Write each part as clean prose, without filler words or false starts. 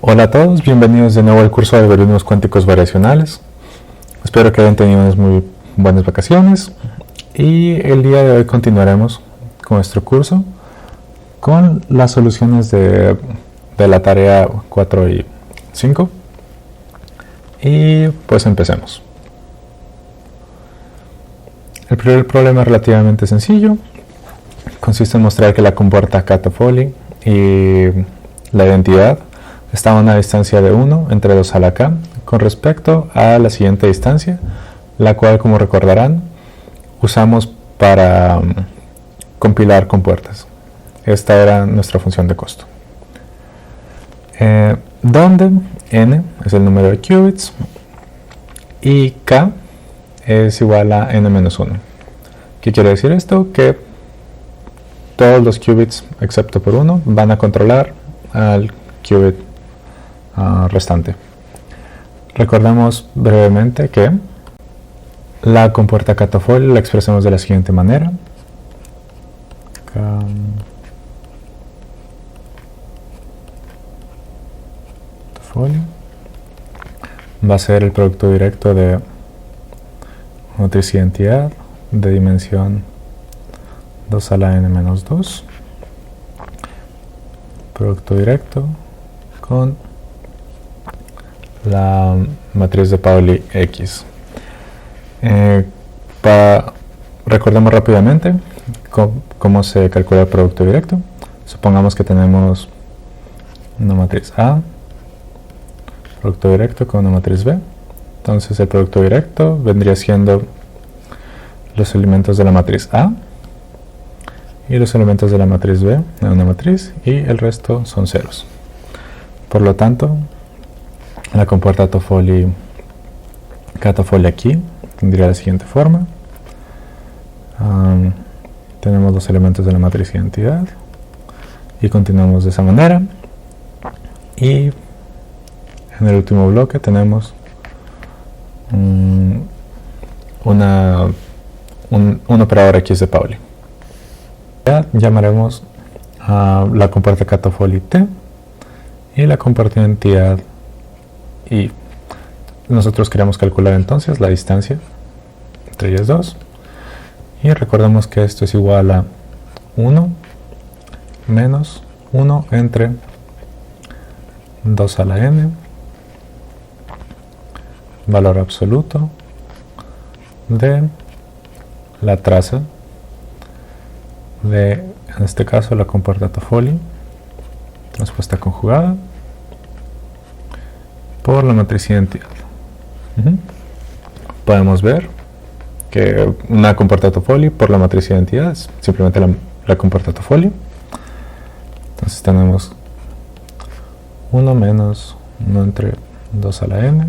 Hola a todos, bienvenidos de nuevo al curso de algoritmos cuánticos variacionales. Espero que hayan tenido unas muy buenas vacaciones y el día de hoy continuaremos con nuestro curso con las soluciones de la tarea 4 y 5 y pues empecemos. El primer problema es relativamente sencillo, consiste en mostrar que la compuerta K-Toffoli y la identidad está a una distancia de 1 entre 2 a la k con respecto a la siguiente distancia, la cual, como recordarán, usamos para compilar compuertas. Esta era nuestra función de costo. Donde n es el número de qubits y k es igual a n-1. ¿Qué quiere decir esto? Que todos los qubits, excepto por uno, van a controlar al qubit restante. Recordemos brevemente que la compuerta K-Toffoli la expresamos de la siguiente manera. K-Toffoli va a ser el producto directo de matriz identidad de dimensión 2 a la n-2, producto directo con la matriz de Pauli X. Recordemos rápidamente cómo se calcula el producto directo. Supongamos que tenemos una matriz A, producto directo con una matriz B. Entonces el producto directo vendría siendo los elementos de la matriz A y los elementos de la matriz B en una matriz, y el resto son ceros. Por lo tanto, la compuerta K-Toffoli aquí tendría la siguiente forma. Tenemos los elementos de la matriz identidad y continuamos de esa manera, y en el último bloque tenemos un operador X de Pauli. Ya llamaremos a la compuerta K-Toffoli T y la compuerta identidad I. Nosotros queremos calcular entonces la distancia entre ellas dos, y recordemos que esto es igual a 1 menos 1 entre 2 a la n, valor absoluto de la traza de, en este caso, la compuerta Toffoli transpuesta conjugada por la matriz identidad. Podemos ver que una compuerta Toffoli por la matriz identidad es simplemente la compuerta Toffoli. Entonces tenemos 1 menos 1 entre 2 a la n,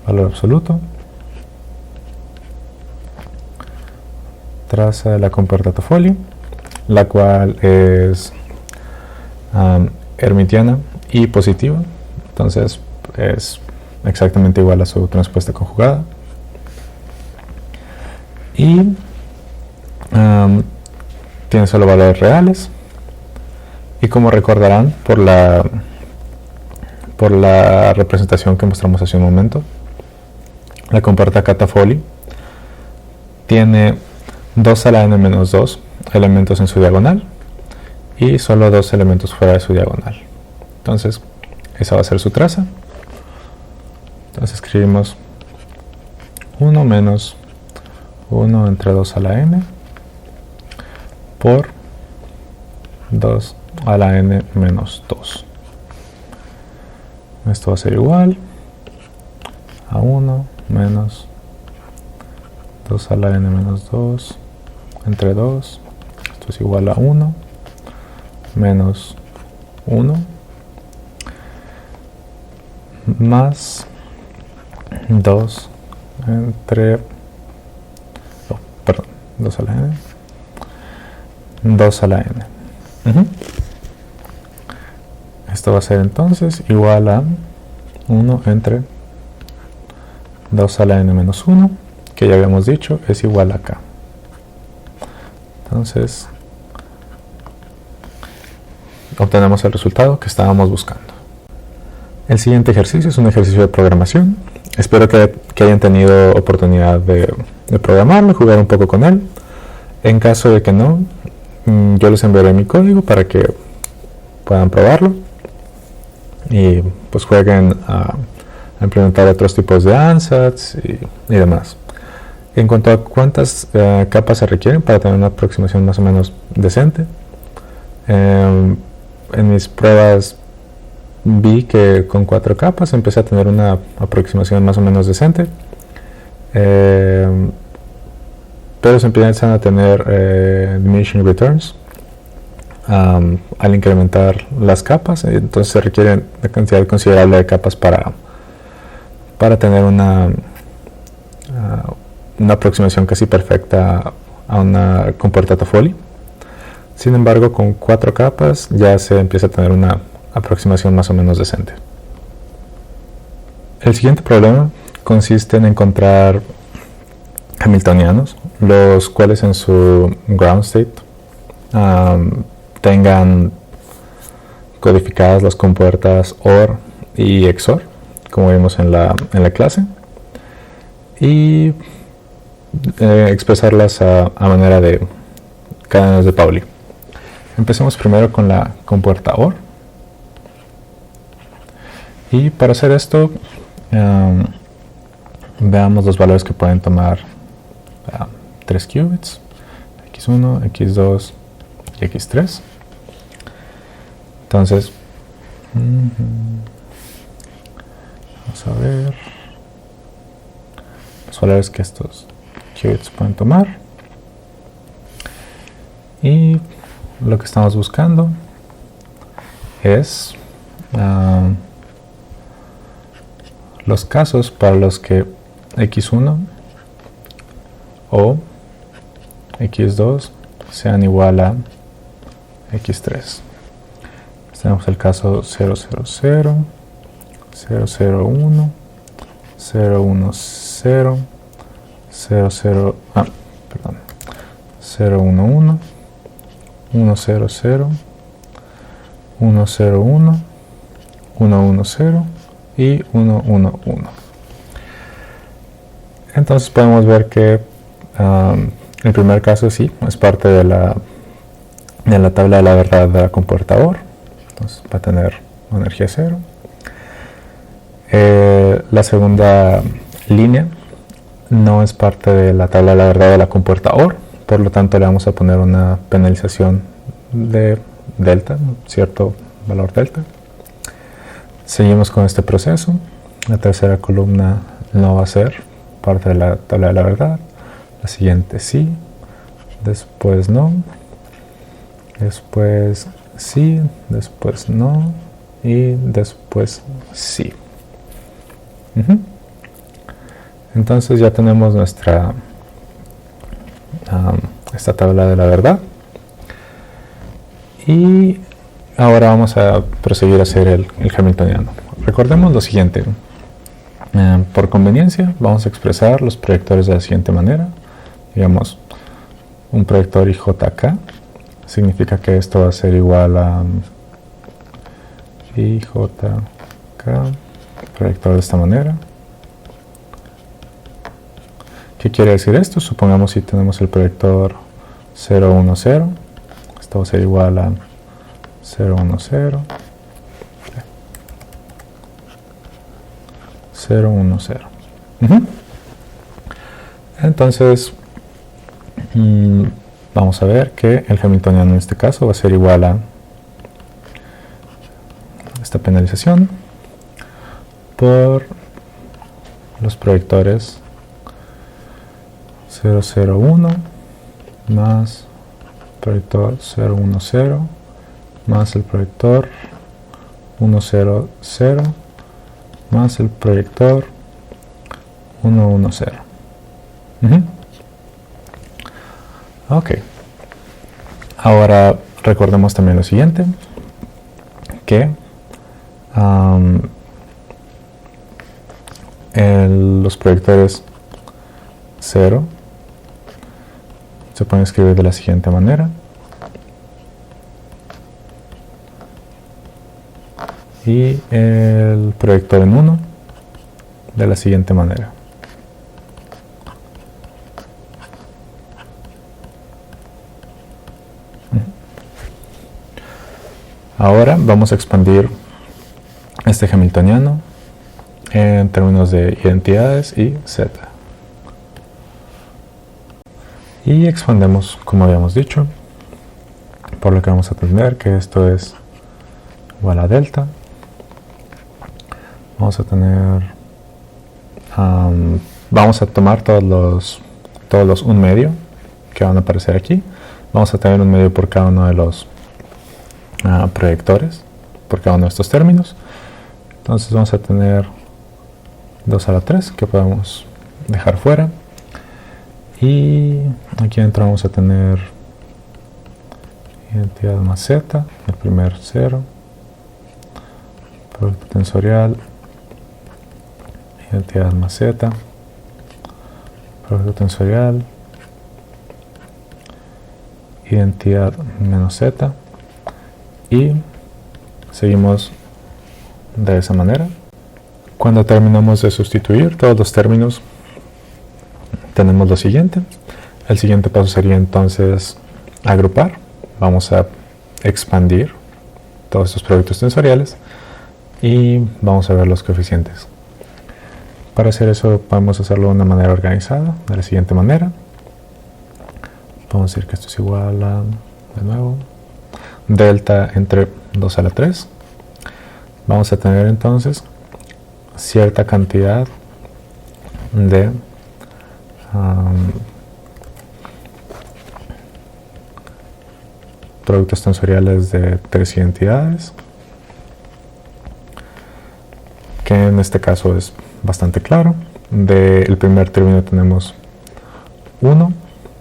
valor absoluto, traza de la compuerta Toffoli, la cual es hermitiana y positiva, entonces es exactamente igual a su transpuesta conjugada, y tiene solo valores reales. Y como recordarán por la representación que mostramos hace un momento, la compuerta K-Toffoli tiene 2 a la n-2 elementos en su diagonal y solo 2 elementos fuera de su diagonal. Entonces esa va a ser su traza. Entonces escribimos 1 menos 1 entre 2 a la n por 2 a la n menos 2. Esto va a ser igual a 1 menos 2 a la n menos 2 entre 2. Esto es igual a 1 menos 1 más 2 entre 2 a la n 2 a la n. Esto va a ser entonces igual a 1 entre 2 a la n menos 1, que ya habíamos dicho es igual a k. Entonces obtenemos el resultado que estábamos buscando. El siguiente ejercicio es un ejercicio de programación. Espero que hayan tenido oportunidad de programarlo, jugar un poco con él. En caso de que no, yo les enviaré mi código para que puedan probarlo y pues jueguen a implementar otros tipos de ansatz y demás. En cuanto a cuántas capas se requieren para tener una aproximación más o menos decente, en mis pruebas vi que con 4 capas empecé a tener una aproximación más o menos decente, pero se empiezan a tener diminishing returns al incrementar las capas. Entonces se requiere una cantidad considerable de capas para tener una aproximación casi perfecta a una compuerta Toffoli. Sin embargo, con 4 capas ya se empieza a tener una aproximación más o menos decente. El siguiente problema consiste en encontrar hamiltonianos, los cuales en su ground state tengan codificadas las compuertas OR y XOR, como vimos en la clase, y expresarlas a manera de cadenas de Pauli. Empecemos primero con la compuerta OR. Y para hacer esto, veamos los valores que pueden tomar 3 qubits, x1, x2 y x3. Entonces, vamos a ver los valores que estos qubits pueden tomar. Y lo que estamos buscando es los casos para los que x1 o x2 sean igual a x3. Tenemos el caso 000, 001, 010, 011, 100, 101, 110 y 111. Entonces podemos ver que el primer caso sí es parte de la tabla de la verdad de la compuerta OR. Entonces va a tener energía 0. La segunda línea no es parte de la tabla de la verdad de la compuerta OR, por lo tanto le vamos a poner una penalización de delta, cierto valor delta. Seguimos con este proceso. La tercera columna no va a ser parte de la tabla de la verdad. La siguiente sí, después no, después sí, después no y después sí. Entonces ya tenemos nuestra esta tabla de la verdad, y ahora vamos a proseguir a hacer el hamiltoniano. Recordemos lo siguiente: por conveniencia vamos a expresar los proyectores de la siguiente manera. Digamos, un proyector IJK significa que esto va a ser igual a IJK, proyector de esta manera. ¿Qué quiere decir esto? Supongamos si tenemos el proyector 010, esto va a ser igual a 010, 010. Entonces vamos a ver que el hamiltoniano en este caso va a ser igual a esta penalización por los proyectores 001 más proyector 010 más el proyector 100 más el proyector 110. Ok. Ahora recordemos también lo siguiente, que los proyectores 0 se pueden escribir de la siguiente manera. y el proyector en 1 de la siguiente manera. Ahora vamos a expandir este hamiltoniano en términos de identidades y z. Y expandemos, como habíamos dicho, por lo que vamos a tener que esto es igual a delta. Vamos a tener, vamos a tomar todos los 1 medio que van a aparecer aquí. Vamos a tener 1 medio por cada uno de los proyectores, por cada uno de estos términos. Entonces vamos a tener 2 a la 3 que podemos dejar fuera. Y aquí adentro vamos a tener identidad más z, el primer 0, producto tensorial, identidad más z, producto tensorial, identidad menos z, y seguimos de esa manera. Cuando terminamos de sustituir todos los términos, tenemos lo siguiente. El siguiente paso sería entonces agrupar. Vamos a expandir todos estos productos tensoriales y vamos a ver los coeficientes. Para hacer eso podemos hacerlo de una manera organizada, de la siguiente manera. Vamos a decir que esto es igual a, de nuevo, delta entre 2 a la 3. Vamos a tener entonces cierta cantidad de productos tensoriales de 3 identidades, que en este caso es bastante claro. Del primer término tenemos 1,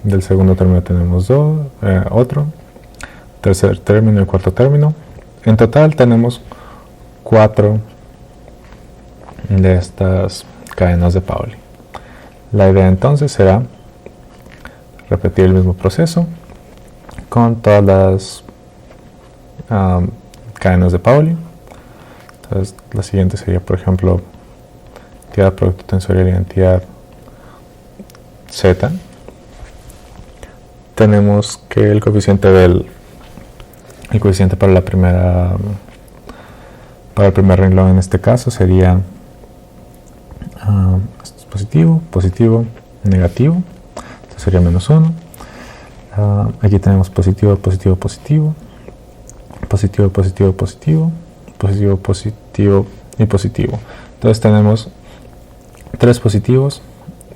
del segundo término tenemos 2, otro, tercer término y cuarto término. En total tenemos 4 de estas cadenas de Pauli. La idea entonces será repetir el mismo proceso con todas las cadenas de Pauli. Entonces la siguiente sería, por ejemplo, identidad producto tensorial, identidad z. Tenemos que el coeficiente para la primera, para el primer renglón en este caso sería positivo, positivo, negativo. Esto sería menos 1. Aquí tenemos positivo, positivo, positivo, positivo, positivo, positivo, positivo, positivo y positivo. Entonces tenemos 3 positivos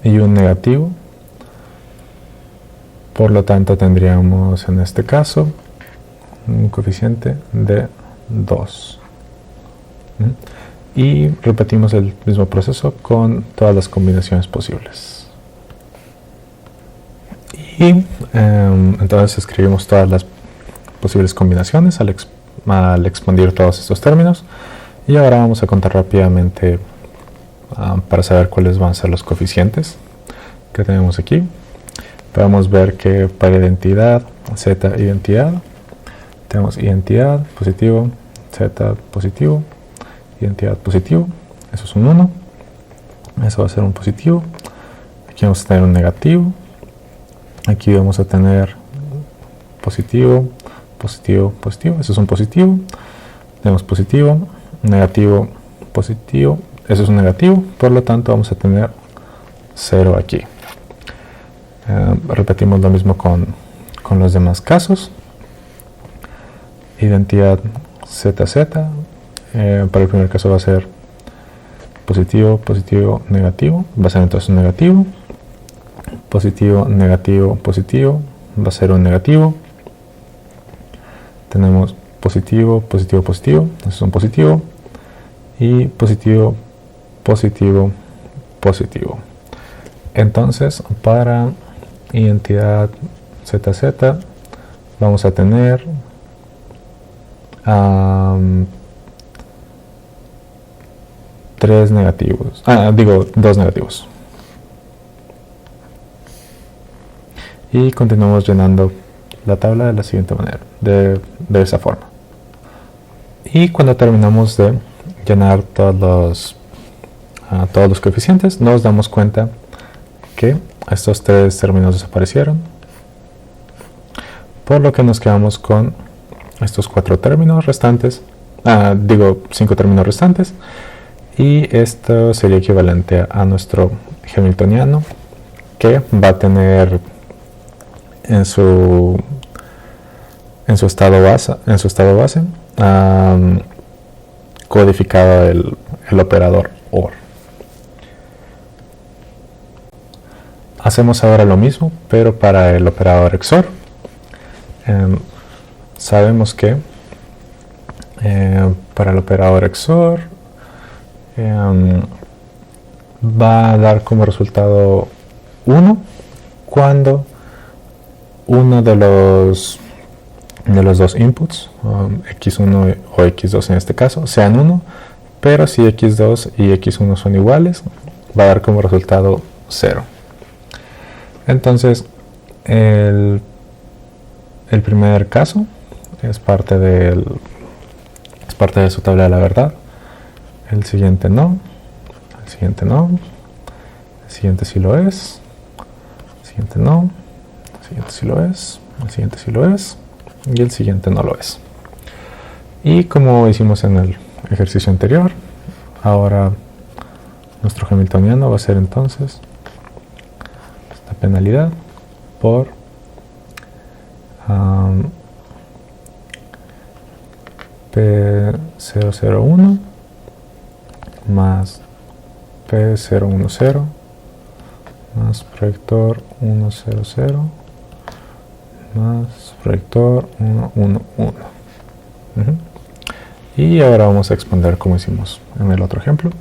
y un negativo. Por lo tanto tendríamos en este caso un coeficiente de 2. Y repetimos el mismo proceso con todas las combinaciones posibles. Y entonces escribimos todas las posibles combinaciones al expandir todos estos términos. Y ahora vamos a contar rápidamente para saber cuáles van a ser los coeficientes que tenemos aquí. Podemos ver que para identidad, z identidad, tenemos identidad, positivo, z positivo, identidad positivo, eso es un 1, eso va a ser un positivo. Aquí vamos a tener un negativo, aquí vamos a tener positivo, positivo, positivo, eso es un positivo. Tenemos positivo, negativo, positivo, eso es un negativo, por lo tanto vamos a tener 0 aquí. Repetimos lo mismo con los demás casos. Identidad ZZ, para el primer caso va a ser positivo, positivo, negativo, va a ser entonces un negativo. Positivo, negativo, positivo, va a ser un negativo. Tenemos positivo, positivo, positivo, eso es un positivo. Y positivo, positivo, positivo. Entonces, para identidad ZZ vamos a tener 3 negativos, 2 negativos. Y continuamos llenando la tabla de la siguiente manera, de esa forma. Y cuando terminamos de llenar todos los coeficientes, nos damos cuenta que estos 3 términos desaparecieron, por lo que nos quedamos con estos 4 términos restantes, 5 términos restantes, y esto sería equivalente a nuestro hamiltoniano, que va a tener en su estado base codificado el operador OR. Hacemos ahora lo mismo, pero para el operador XOR. Sabemos que para el operador XOR va a dar como resultado 1 cuando uno de los dos inputs, x1 o x2 en este caso, sean 1, pero si x2 y x1 son iguales, va a dar como resultado 0. Entonces, el primer caso es parte de su tabla de la verdad. El siguiente no, el siguiente no, el siguiente sí lo es, el siguiente no, el siguiente sí lo es, el siguiente sí lo es, y el siguiente no lo es. Y como hicimos en el ejercicio anterior, ahora nuestro hamiltoniano va a ser entonces esta penalidad por P001 más P010 más proyector 100 más proyector 111. Y ahora vamos a expander como hicimos en el otro ejemplo.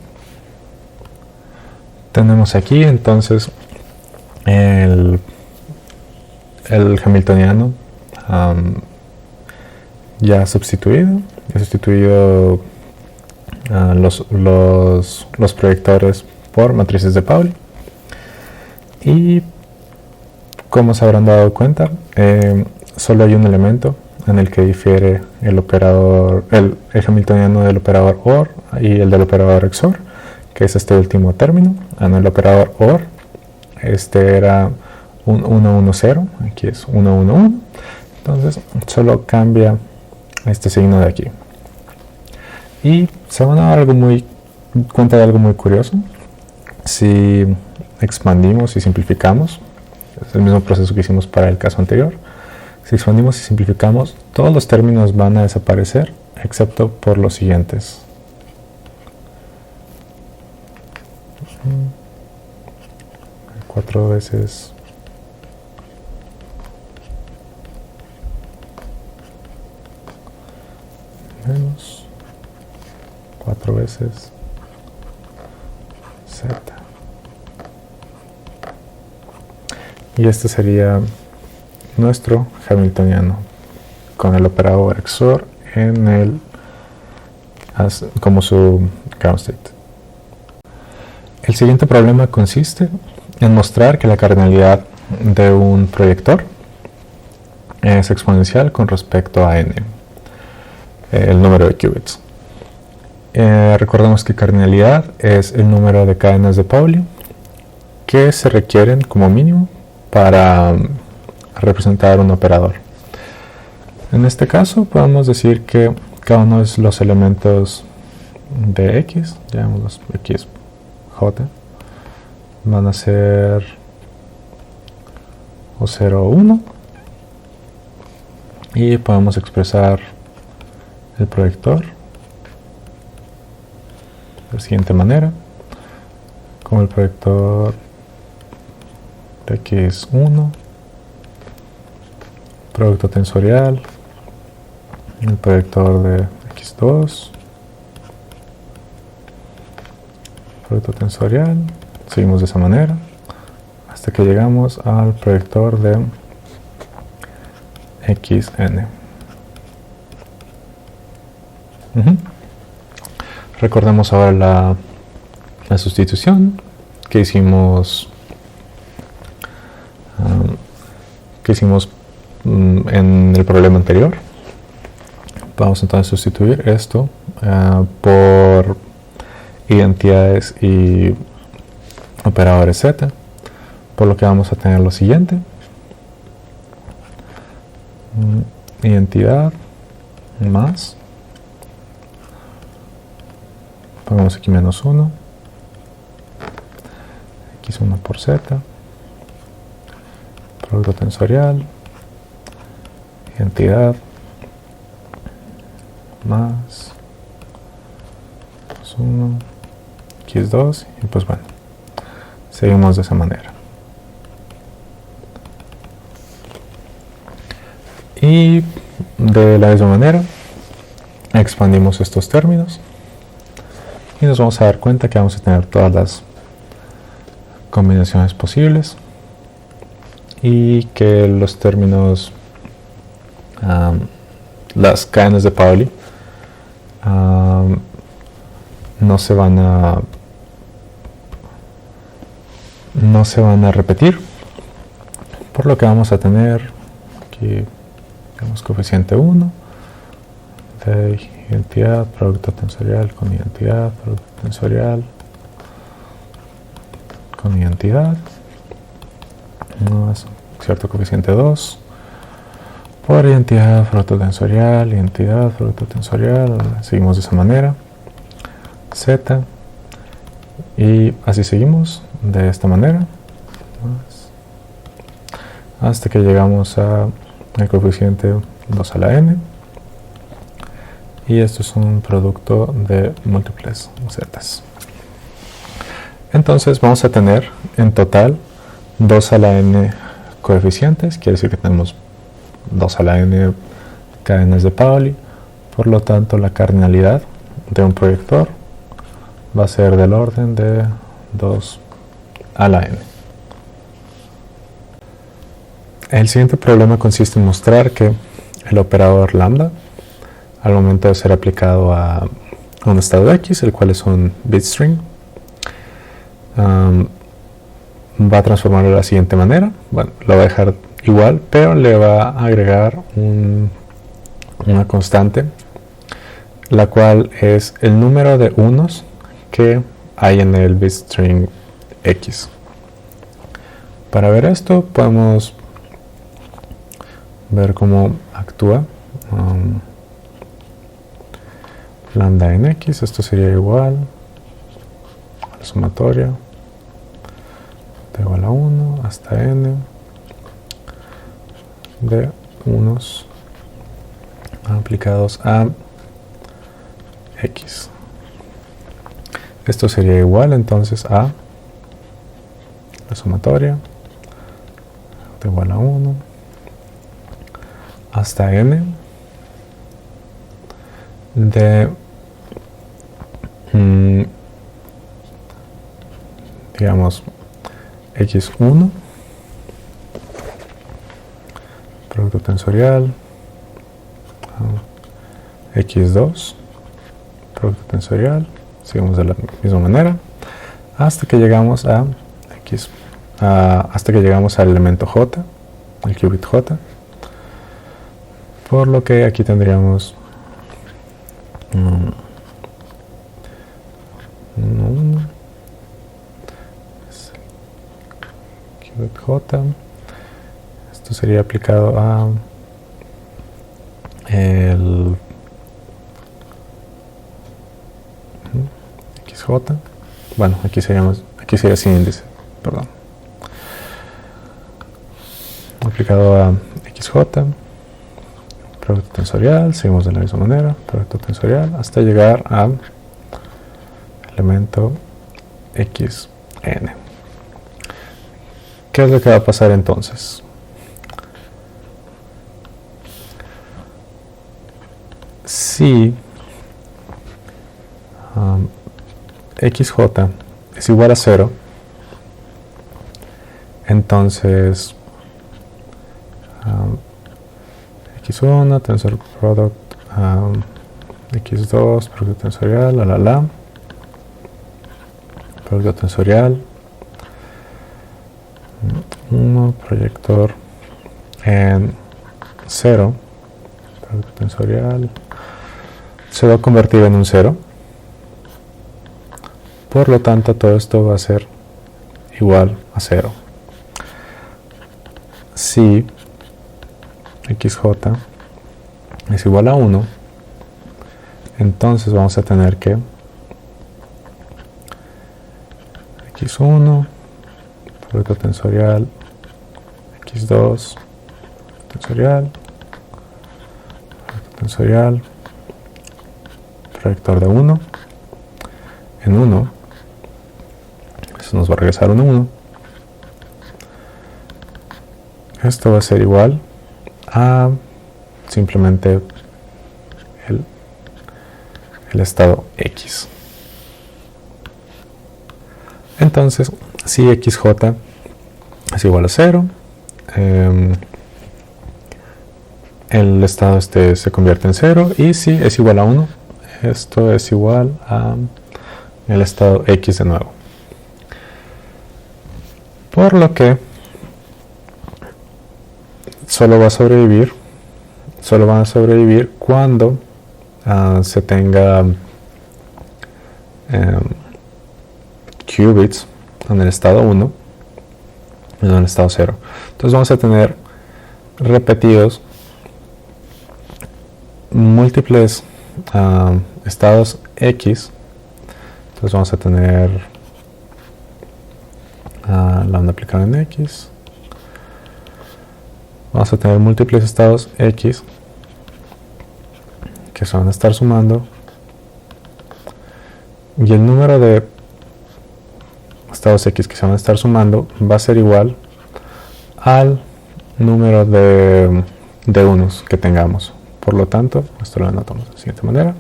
Tenemos aquí entonces el hamiltoniano ya sustituido. He sustituido los proyectores por matrices de Pauli. Y como se habrán dado cuenta, solo hay un elemento en el que difiere el hamiltoniano del operador OR y el del operador XOR, que es este último término. En el operador OR, este era un 110, aquí es 111. Entonces solo cambia este signo de aquí. Y se van a dar cuenta de algo muy curioso. Si expandimos y simplificamos, es el mismo proceso que hicimos para el caso anterior. Si expandimos y simplificamos, todos los términos van a desaparecer, excepto por los siguientes. 4 veces menos 4 veces z. Y este sería nuestro hamiltoniano con el operador XOR como su ground state. El siguiente problema consiste en mostrar que la cardinalidad de un proyector es exponencial con respecto a n, el número de qubits. Recordemos que cardinalidad es el número de cadenas de Pauli que se requieren como mínimo para representar un operador. En este caso podemos decir que cada uno de los elementos de X, llamémoslos X, J, van a ser o 0 o 1, y podemos expresar el proyector de la siguiente manera, como el proyector de X1, producto tensorial, el proyector de X2, producto tensorial. Seguimos de esa manera hasta que llegamos al proyector de XN. Recordemos ahora la sustitución que hicimos en el problema anterior. Vamos entonces a sustituir esto por identidades y operadores Z, por lo que vamos a tener lo siguiente: identidad más, pongamos aquí -1, x1 por z, producto tensorial, identidad más 1, x2, y pues bueno, seguimos de esa manera. Y de la misma manera expandimos estos términos y nos vamos a dar cuenta que vamos a tener todas las combinaciones posibles y que los términos, las cadenas de Pauli, no se van a repetir, por lo que vamos a tener aquí, digamos, coeficiente 1 de identidad, producto tensorial con identidad, producto tensorial con identidad, más cierto coeficiente 2 por identidad, producto tensorial, identidad, producto tensorial, seguimos de esa manera, z, y así seguimos de esta manera hasta que llegamos a el coeficiente 2 a la n, y esto es un producto de múltiples zetas. Entonces vamos a tener en total 2 a la n coeficientes, quiere decir que tenemos 2 a la n cadenas de Pauli, por lo tanto la cardinalidad de un proyector va a ser del orden de 2 a la n. El siguiente problema consiste en mostrar que el operador lambda, al momento de ser aplicado a un estado X, el cual es un bit string, va a transformarlo de la siguiente manera. Bueno, lo va a dejar igual, pero le va a agregar una constante, la cual es el número de unos que hay en el bit string X. Para ver esto podemos ver cómo actúa lambda en X. Esto sería igual a la sumatoria de igual a 1 hasta n de unos aplicados a X. Esto sería igual entonces a la sumatoria de igual a 1 hasta n de digamos x1 producto tensorial, x2 producto tensorial, seguimos de la misma manera hasta que llegamos a x, hasta que llegamos al elemento j, el qubit j, por lo que aquí tendríamos 1, qubit j. Esto sería aplicado a el xj. Bueno, aquí sería sin índice, perdón. Aplicado a xj, producto tensorial, seguimos de la misma manera, producto tensorial, hasta llegar al elemento xn. ¿Qué es lo que va a pasar entonces? Si xj es igual a 0, entonces x1 tensor product x2 producto tensorial, producto tensorial 1 proyector en 0 producto tensorial se va a convertir en un 0. Por lo tanto, todo esto va a ser igual a 0. Si xj es igual a 1, entonces vamos a tener que x1, producto tensorial, x2, tensorial, proyector de 1 en 1, eso nos va a regresar 1, 1. Esto va a ser igual a simplemente el estado X. Entonces, si xj es igual a 0, el estado se convierte en 0, y si es igual a 1, esto es igual a el estado X de nuevo. Por lo que solo van a sobrevivir cuando se tenga qubits en el estado 1 y en el estado 0. Entonces vamos a tener repetidos múltiples estados X. Entonces vamos a tener lambda aplicado en X. Vamos a tener múltiples estados X que se van a estar sumando, y el número de estados X que se van a estar sumando va a ser igual al número de unos que tengamos. Por lo tanto, esto lo anotamos de la siguiente manera: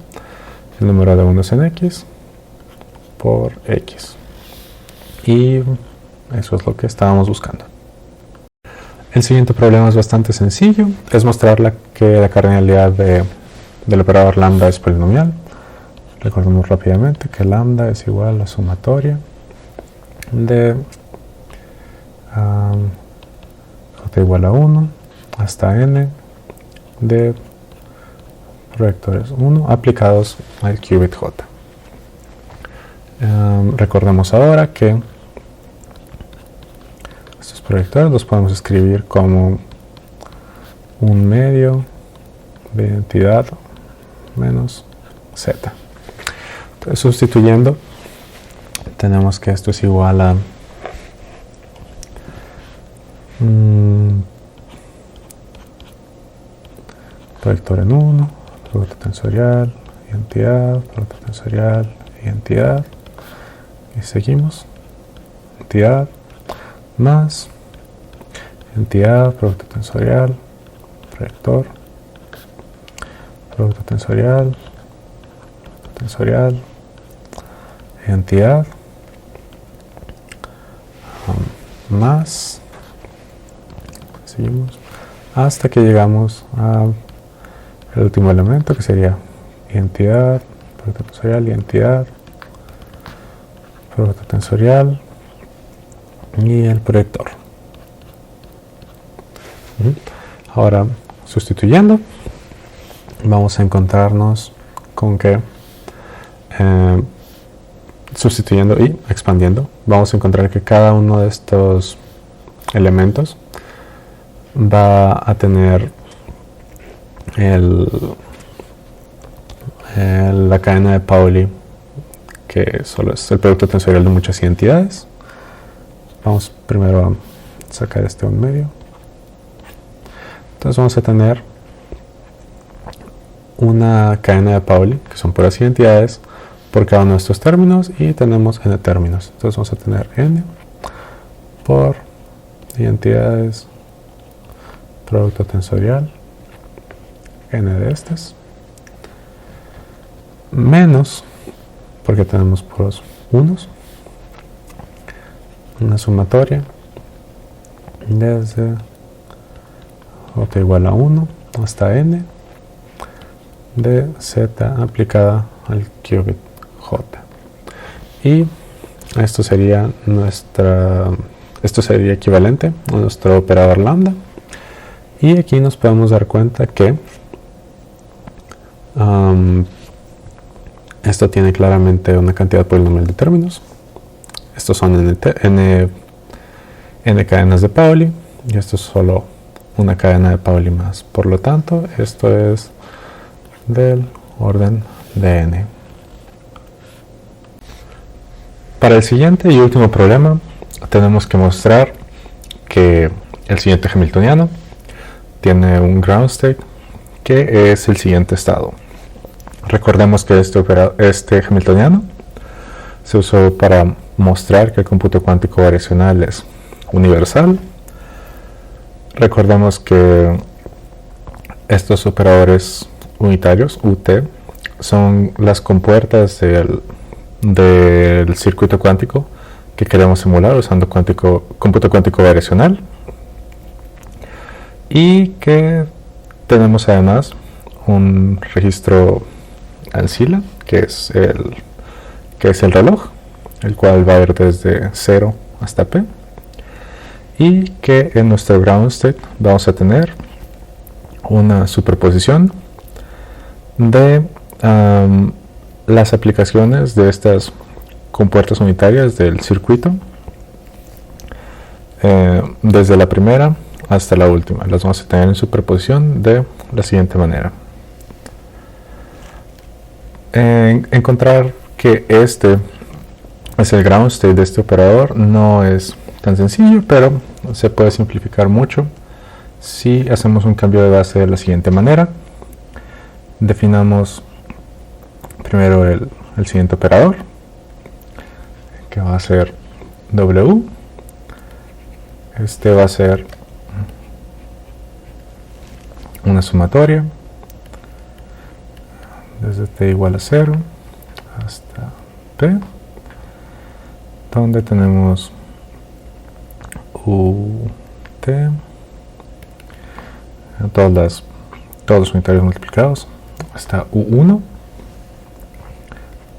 el número de unos en X por X. Y eso es lo que estábamos buscando. El siguiente problema es bastante sencillo. Es mostrar que la cardinalidad del operador lambda es polinomial. Recordemos rápidamente que lambda es igual a la sumatoria de j igual a 1 hasta n de proyectores 1 aplicados al qubit j. Recordemos ahora que estos proyectores los podemos escribir como un medio de identidad menos z. Entonces, sustituyendo, tenemos que esto es igual a proyector en 1, producto tensorial, identidad, producto tensorial, identidad, y seguimos, entidad más entidad, producto tensorial, proyector, producto tensorial, identidad, más, seguimos, hasta que llegamos al último elemento, que sería identidad, producto tensorial, identidad, producto tensorial y el proyector. Ahora, sustituyendo, vamos a encontrarnos con que sustituyendo y expandiendo, vamos a encontrar que cada uno de estos elementos va a tener la cadena de Pauli, que solo es el producto tensorial de muchas identidades. Vamos primero a sacar este un medio. Entonces vamos a tener una cadena de Pauli, que son puras identidades, por cada uno de estos términos, y tenemos n términos. Entonces vamos a tener n por identidades, producto tensorial, n de estas, menos, porque tenemos puros unos, una sumatoria desde j igual a 1 hasta n de z aplicada al qubit j. Y esto sería equivalente a nuestro operador lambda. Y aquí nos podemos dar cuenta que Esto tiene claramente una cantidad polinomial de términos. Estos son n cadenas de Pauli y esto es solo una cadena de Pauli más. Por lo tanto, esto es del orden de n. Para el siguiente y último problema, tenemos que mostrar que el siguiente hamiltoniano tiene un ground state que es el siguiente estado. Recordemos que este hamiltoniano se usó para mostrar que el cómputo cuántico variacional es universal. Recordemos que estos operadores unitarios, UT, son las compuertas del circuito cuántico que queremos simular usando cómputo cuántico variacional, y que tenemos además un registro ancila que es el reloj, el cual va a ir desde 0 hasta P, y que en nuestro ground state vamos a tener una superposición de las aplicaciones de estas compuertas unitarias del circuito, desde la primera hasta la última. Las vamos a tener en superposición de la siguiente manera. Encontrar que este es el ground state de este operador no es tan sencillo, pero se puede simplificar mucho si hacemos un cambio de base de la siguiente manera. Definamos primero el siguiente operador, que va a ser W. Este va a ser una sumatoria desde t igual a 0 hasta p, donde tenemos ut, todos los unitarios multiplicados, hasta u1,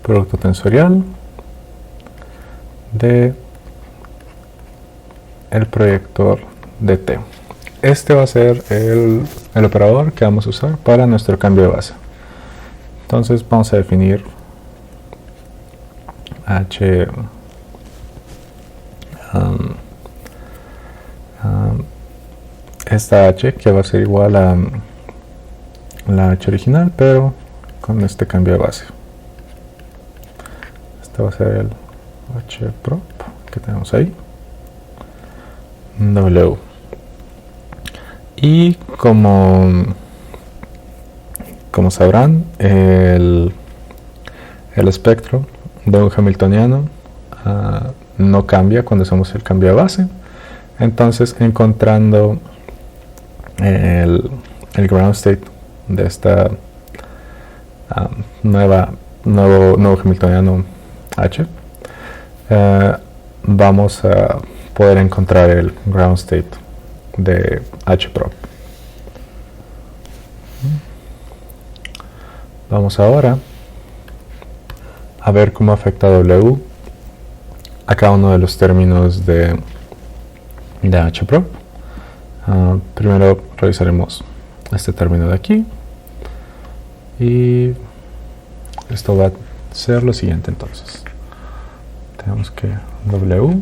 producto tensorial de el proyector de t. Este va a ser el operador que vamos a usar para nuestro cambio de base. Entonces vamos a definir h esta h, que va a ser igual a la h original, pero con este cambio de base. Este va a ser el h prop que tenemos ahí, w. Y como sabrán, el espectro de un hamiltoniano no cambia cuando hacemos el cambio de base. Entonces, encontrando el ground state de esta nuevo hamiltoniano H, vamos a poder encontrar el ground state de H prop. Vamos ahora a ver cómo afecta W a cada uno de los términos de H prop. Primero revisaremos este término de aquí, y esto va a ser lo siguiente. Entonces tenemos que W,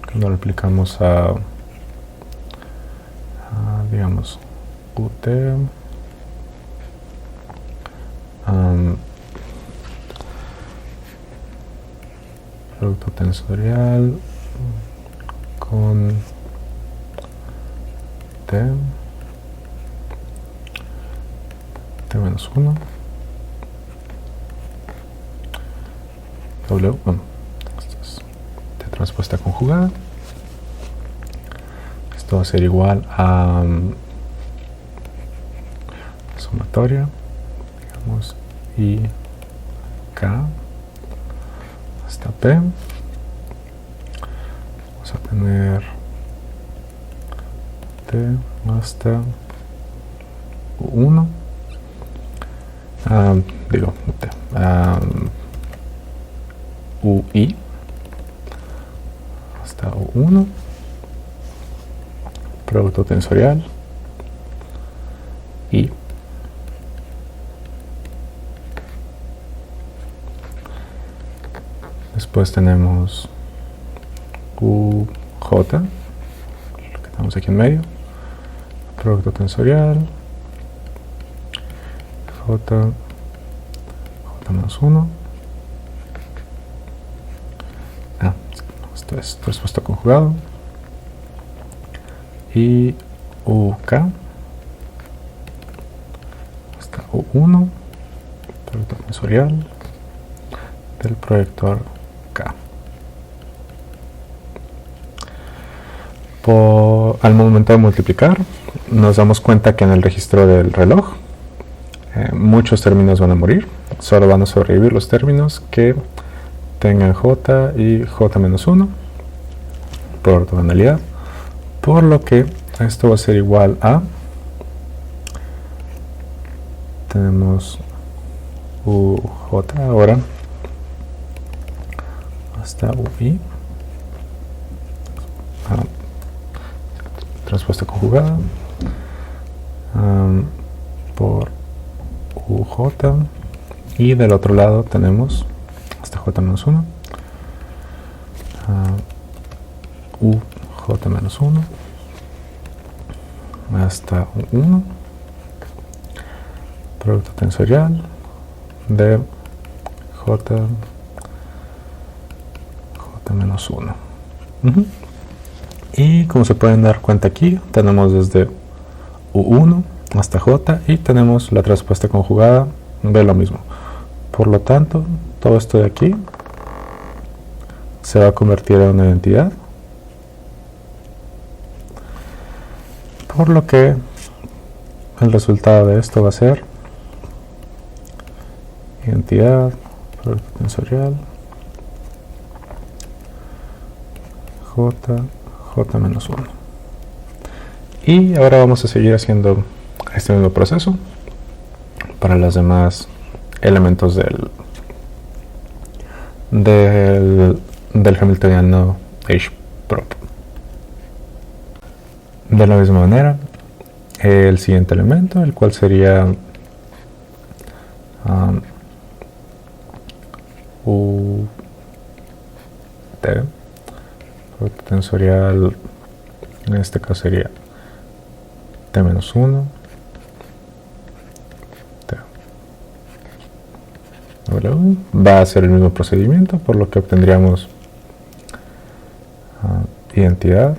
cuando lo aplicamos a digamos UT, producto tensorial con T menos 1, W, bueno, esto es T transpuesta conjugada. Esto va a ser igual a sumatoria, digamos, I, K hasta P. Vamos a tener T hasta U1, digo T, UI hasta U1, producto tensorial, y Después tenemos UJ, lo que tenemos aquí en medio, producto tensorial, J menos 1. Esto es traspuesto conjugado. Y UK hasta U1, producto tensorial del proyector K. Al momento de multiplicar, nos damos cuenta que en el registro del reloj muchos términos van a morir. Solo van a sobrevivir los términos que tengan J y J-1 por ortogonalidad, por lo que esto va a ser igual a, tenemos UJ ahora hasta UI, transpuesta conjugada por UJ, y del otro lado tenemos hasta J-1 UJ-1 hasta 1, producto tensorial de J-1. Y como se pueden dar cuenta aquí, tenemos desde U1 hasta J y tenemos la transpuesta conjugada de lo mismo. Por lo tanto, todo esto de aquí se va a convertir en una identidad, por lo que el resultado de esto va a ser identidad, producto tensorial, J-1. Y ahora vamos a seguir haciendo este mismo proceso para los demás elementos del Hamiltoniano H-prop. De la misma manera, el siguiente elemento, el cual sería UT, producto tensorial, en este caso sería T-1, va a ser el mismo procedimiento, por lo que obtendríamos identidad,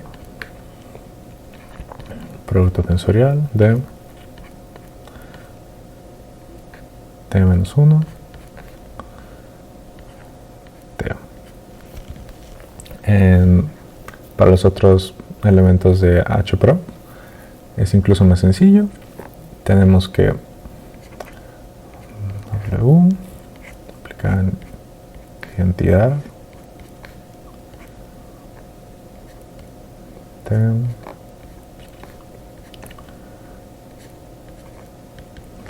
producto tensorial de T-1, T. Para los otros elementos de H-prop es incluso más sencillo. Tenemos que W aplicar identidad T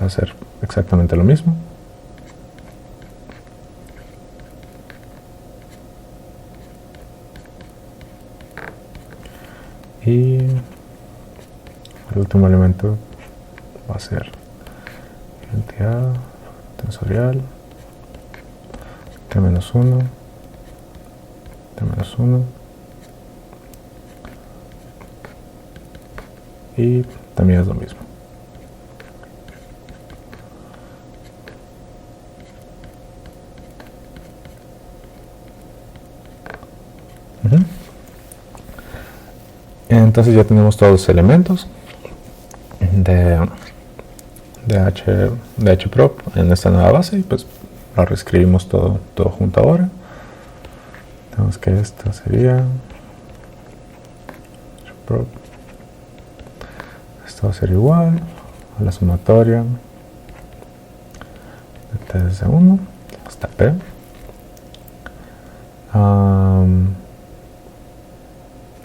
va a ser exactamente lo mismo. Y el último elemento va a ser identidad tensorial T-1, T-1, y también es lo mismo. Entonces ya tenemos todos los elementos de H-prop en esta nueva base, y pues lo reescribimos todo junto ahora. Tenemos que esto sería H-prop. Esto va a ser igual a la sumatoria de T desde 1 hasta P.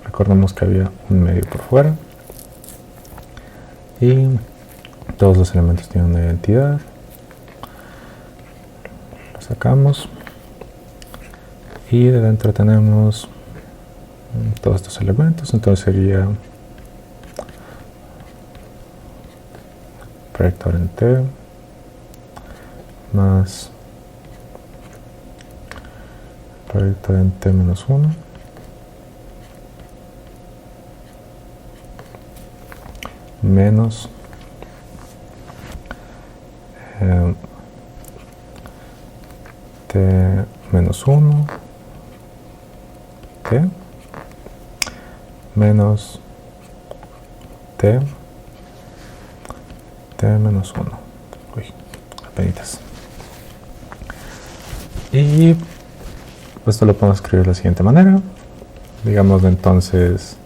Recordemos que había un medio por fuera y todos los elementos tienen una identidad. Lo sacamos y de dentro tenemos todos estos elementos. Entonces sería proyector en T más proyecto en t menos 1 menos t menos 1 t menos t menos 1. Uy, apenitas. Y esto lo podemos escribir de la siguiente manera. Digamos entonces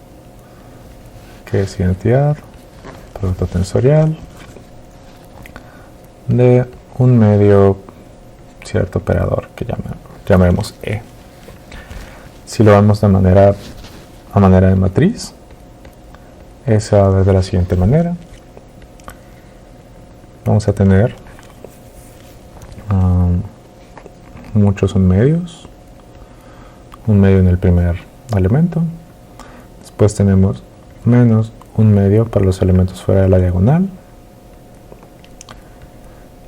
que es identidad, producto tensorial de un medio cierto operador que llamaremos E. Si lo vemos a manera de matriz, E se va a ver de la siguiente manera. Vamos a tener muchos medios, un medio en el primer elemento, después tenemos menos un medio para los elementos fuera de la diagonal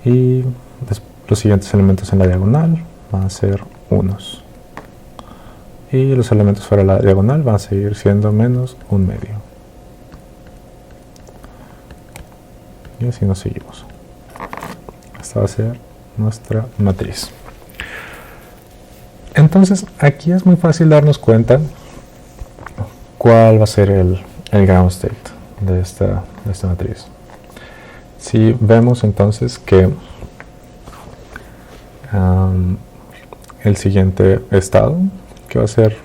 y los siguientes elementos en la diagonal van a ser unos y los elementos fuera de la diagonal van a seguir siendo menos un medio y así nos seguimos. Esta va a ser nuestra matriz. Entonces aquí es muy fácil darnos cuenta cuál va a ser el ground state de esta matriz. Si vemos entonces que el siguiente estado, que va a ser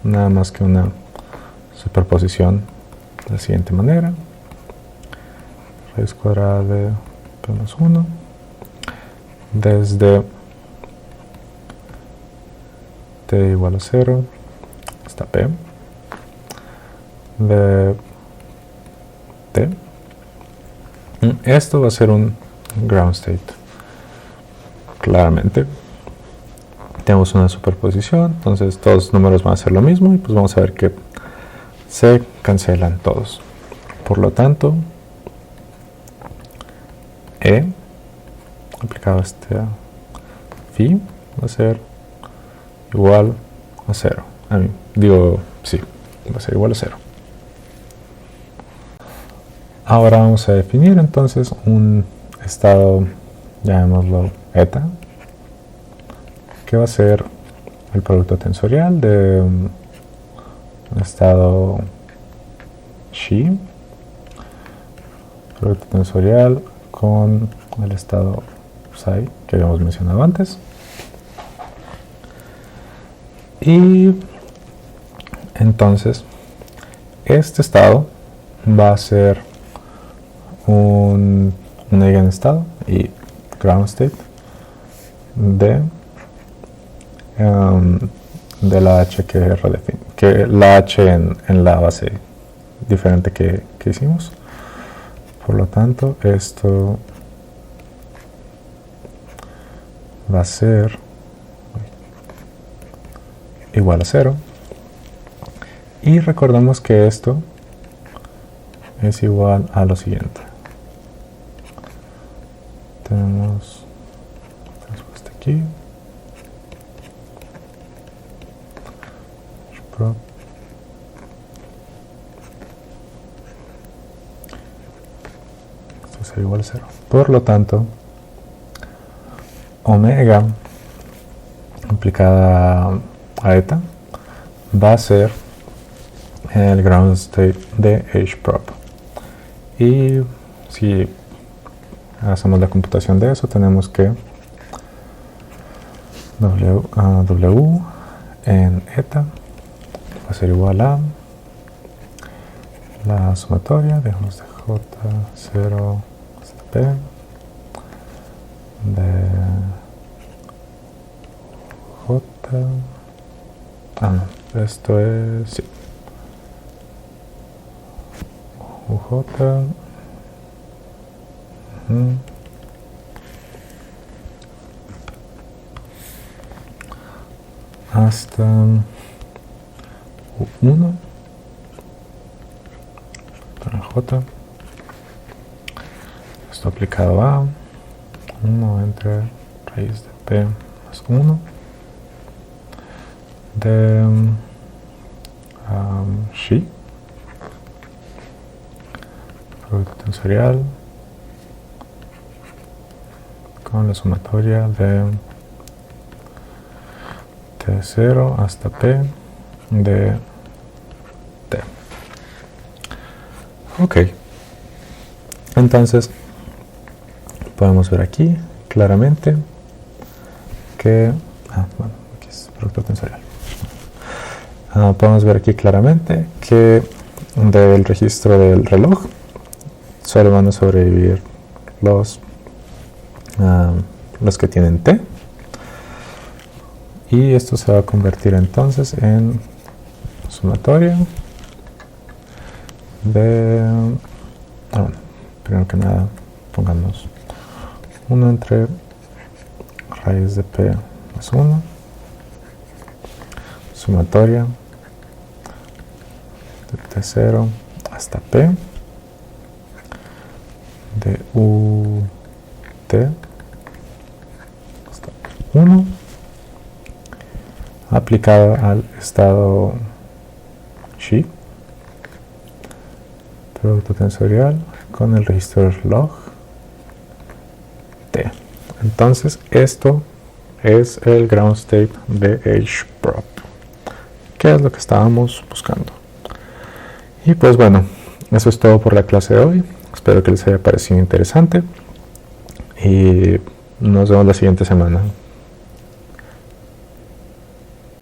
nada más que una superposición de la siguiente manera, raíz cuadrada de p menos 1 desde t igual a 0 hasta p de t. Esto va a ser un ground state. Claramente tenemos una superposición, entonces todos los números van a ser lo mismo y pues vamos a ver que se cancelan todos. Por lo tanto, E aplicado a este phi va a ser igual a 0. Va a ser igual a 0. Ahora vamos a definir entonces un estado, llamémoslo eta, que va a ser el producto tensorial de un estado xi, producto tensorial con el estado psi que habíamos mencionado antes. Y entonces este estado va a ser un eigenestado y ground state de la h que la h en la base diferente que hicimos. Por lo tanto, esto va a ser igual a 0. Y recordamos que esto es igual a lo siguiente. Tenemos respuesta aquí. Esto será igual a 0. Por lo tanto, omega aplicada a eta va a ser el ground state de H-prop. Y si hacemos la computación de eso, tenemos que W en eta va a ser igual a la sumatoria, dejamos de J0 hasta P de J. No, esto es sí. UJ hasta U1 para J, esto aplicado a 1 entre raíz de P más 1 de Xi, producto tensorial con la sumatoria de T0 hasta P de T. Ok, entonces podemos ver aquí claramente que aquí es producto tensorial. Podemos ver aquí claramente que del registro del reloj solo van a sobrevivir los que tienen T, y esto se va a convertir entonces en sumatoria de primero que nada pongamos 1 entre raíz de P más 1, sumatoria de T0 hasta P de UT hasta 1 aplicado al estado Xi, producto tensorial con el registro log T. Entonces esto es el ground state de HPROP, que es lo que estábamos buscando. Y pues bueno, eso es todo por la clase de hoy. Espero que les haya parecido interesante y nos vemos la siguiente semana.